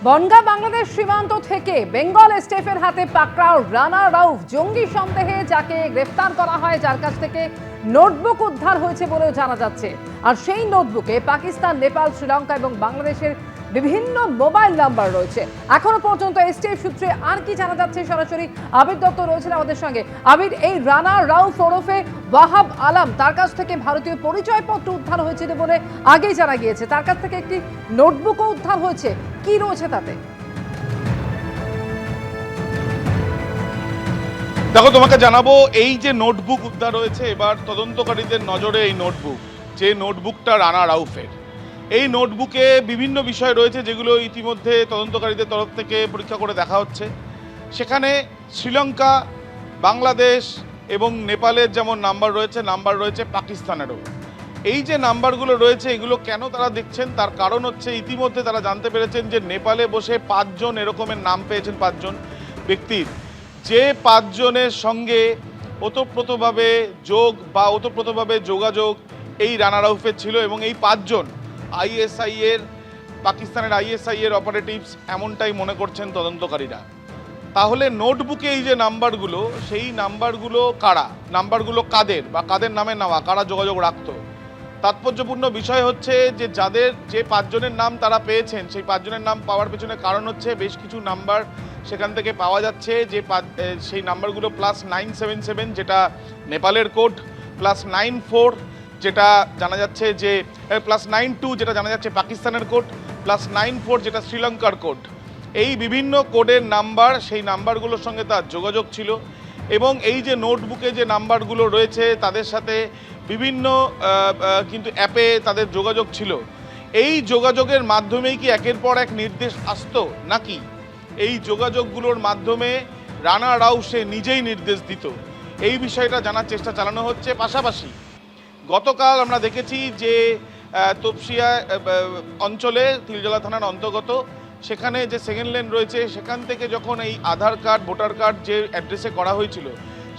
বনগাঁ বাংলাদেশ সীমান্ত থেকে বেঙ্গল এসটিএফের হাতে পাকড়াও রানা রাউফ জঙ্গি সন্দেহে যাকে গ্রেফতার করা হয়, যার কাছ থেকে নোটবুক উদ্ধার হয়েছে বলেও জানা যাচ্ছে। আর সেই নোটবুকে পাকিস্তান, নেপাল, শ্রীলঙ্কা এবং বাংলাদেশের বিভিন্ন মোবাইল নাম্বার রয়েছে। এখনো পর্যন্ত এসটিএফ সূত্রে আর কি জানা যাচ্ছে, সরাসরি আবির দত্ত রয়েছেন আমাদের সঙ্গে। আবির, এই রানা রাউফ ওরফে ওয়াহাব আলম, তার কাছ থেকে ভারতীয় পরিচয়পত্র উদ্ধার হয়েছিল বলে আগেই জানা গিয়েছে। তার কাছ থেকে একটি নোটবুকও উদ্ধার হয়েছে। কি রয়েছে তাতে? দেখো, তোমাকে জানাবো, এই যে নোটবুক উদ্ধার হয়েছে, এবার তদন্তকারীদের নজরে এই নোটবুক, যে নোটবুকটা রানা রাউফের, এই নোটবুকে বিভিন্ন বিষয় রয়েছে যেগুলো ইতিমধ্যে তদন্তকারীদের তরফ থেকে পরীক্ষা করে দেখা হচ্ছে। সেখানে শ্রীলঙ্কা, বাংলাদেশ এবং নেপালের যেমন নাম্বার রয়েছে পাকিস্তানেরও। এই যে নাম্বারগুলো রয়েছে, এগুলো কেন তারা দেখছেন, তার কারণ হচ্ছে ইতিমধ্যে তারা জানতে পেরেছেন যে নেপালে বসে 5 জন এরকমের নাম পেয়েছেন, 5 জন ব্যক্তির, যে 5 জনের সঙ্গে ওতপ্রোতভাবে যোগাযোগ এই রানা রাউফের ছিল। এবং এই 5 জন পাকিস্তানের আইএসআই এর অপারেটিভস, এমনটাই মনে করছেন তদন্তকারীরা। তাহলে নোটবুকে এই যে নাম্বারগুলো, সেই নাম্বারগুলো কারা, নাম্বারগুলো কাদের বা কাদের নামে নেওয়া, কারা যোগাযোগ রাখতো। তাৎপর্যপূর্ণ বিষয় হচ্ছে যে যে 5 জনের নাম তারা পেয়েছেন, সেই 5 জনের নাম পাওয়ার পেছনে কারণ হচ্ছে বেশ কিছু নাম্বার সেখান থেকে পাওয়া যাচ্ছে। যে সেই নাম্বারগুলো +977 যেটা নেপালের কোড, +94 যেটা জানা যাচ্ছে যে +92 যেটা জানা যাচ্ছে পাকিস্তানের কোড, +94 যেটা শ্রীলঙ্কার কোড। এই বিভিন্ন কোডের নাম্বার, সেই নাম্বারগুলোর সঙ্গে তার যোগাযোগ ছিল। এবং এই যে নোটবুকে যে নাম্বারগুলো রয়েছে, তাদের সাথে বিভিন্ন কিন্তু অ্যাপে তাদের যোগাযোগ ছিল। এই যোগাযোগের মাধ্যমেই কি একের পর এক নির্দেশ আসতো, নাকি এই যোগাযোগগুলোর মাধ্যমে রানা রাউফ সে নিজেই নির্দেশ দিত, এই বিষয়টা জানার চেষ্টা চালানো হচ্ছে। পাশাপাশি গতকাল আমরা দেখেছি যে তপসিয়া অঞ্চলে, তিলজলা থানার অন্তর্গত, সেখানে যে সেকেন্ড লেন রয়েছে, সেখান থেকে যখন এই আধার কার্ড, ভোটার কার্ড যে অ্যাড্রেসে করা হয়েছিল,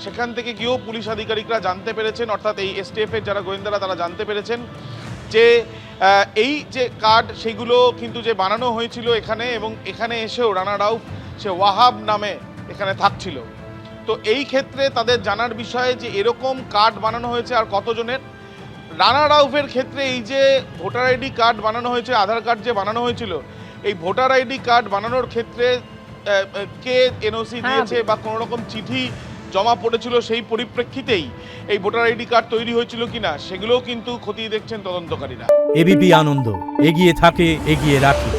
সেখান থেকে গিয়েও পুলিশ আধিকারিকরা জানতে পেরেছেন, অর্থাৎ এই এসটিএফের যারা গোয়েন্দারা তারা জানতে পেরেছেন যে এই যে কার্ড, সেগুলো কিন্তু যে বানানো হয়েছিল এখানে, এবং এখানে এসেও রানা রাউফ সে ওয়াহাব নামে এখানে থাকছিল। তো এই ক্ষেত্রে তাদের জানার বিষয়ে যে এরকম কার্ড বানানো হয়েছে আর কতজনের। রানা রাউফের ক্ষেত্রে এই যে ভোটার আইডি কার্ড বানানো হয়েছে, আধার কার্ড যে বানানো হয়েছিল, এই ভোটার আইডি কার্ড বানানোর ক্ষেত্রে কে এনওসি দিয়েছে বা কোনো রকম চিঠি জমা পড়েছিল, সেই পরিপ্রেক্ষিতেই এই ভোটার আইডি কার্ড তৈরি হয়েছিল কিনা, সেগুলোও কিন্তু খতিয়ে দেখছেন তদন্তকারীরা। এবিপি আনন্দ, এগিয়ে থাকে, এগিয়ে রাখে।